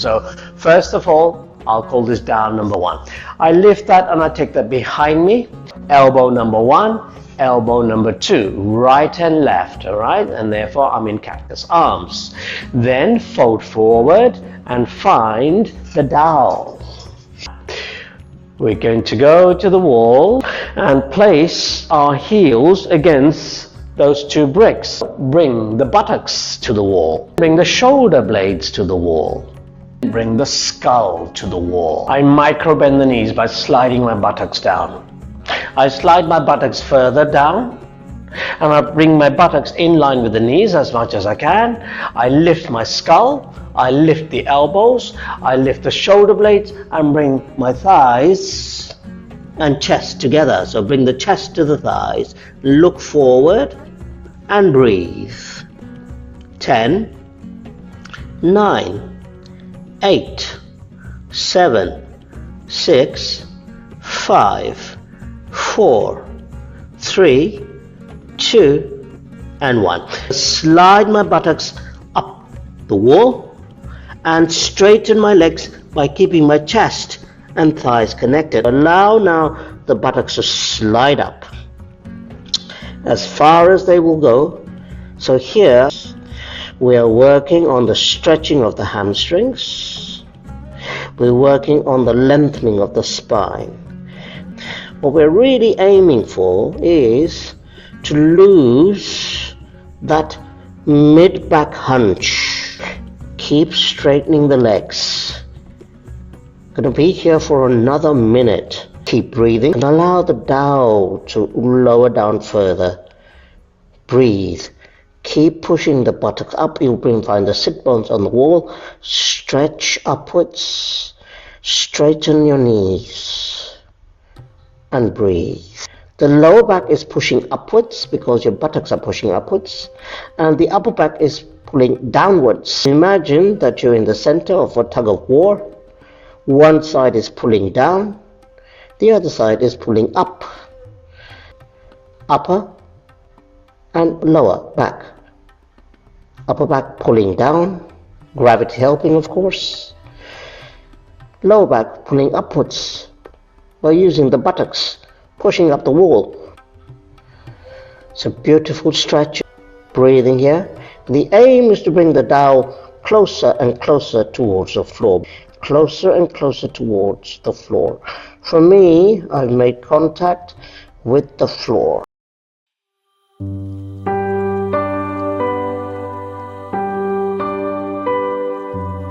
So first of all, I'll call this down number 1. I lift that and I take that behind me. Elbow number 1, elbow number 2, right and left, alright? And therefore I'm in cactus arms. Then fold forward and find the dowel. We're going to go to the wall and place our heels against those 2 bricks. Bring the buttocks to the wall. Bring the shoulder blades to the wall. Bring the skull to the wall. I micro bend the knees by sliding my buttocks down. I slide my buttocks further down and I bring my buttocks in line with the knees as much as I can. I lift my skull, I lift the elbows, I lift the shoulder blades and bring my thighs and chest together. So bring the chest to the thighs, look forward and breathe. 10, 9, 8, 7, 6, 5, 4, 3, 2, and 1. Slide my buttocks up the wall and straighten my legs by keeping my chest and thighs connected. Allow now the buttocks to slide up as far as they will go. So here we are working on the stretching of the hamstrings. We're working on the lengthening of the spine. What we're really aiming for is to lose that mid-back hunch. Keep straightening the legs. Going to be here for another minute. Keep breathing and allow the dowel to lower down further. Breathe. Keep pushing the buttocks up. You'll find the sit bones on the wall. Stretch upwards. Straighten your knees. And breathe. The lower back is pushing upwards because your buttocks are pushing upwards. And the upper back is pulling downwards. Imagine that you're in the center of a tug of war. One side is pulling down. The other side is pulling up. Upper and lower back. Upper back pulling down, gravity helping of course. Lower back pulling upwards by using the buttocks, pushing up the wall. It's a beautiful stretch. Breathing here. The aim is to bring the dowel closer and closer towards the floor. Closer and closer towards the floor. For me, I've made contact with the floor.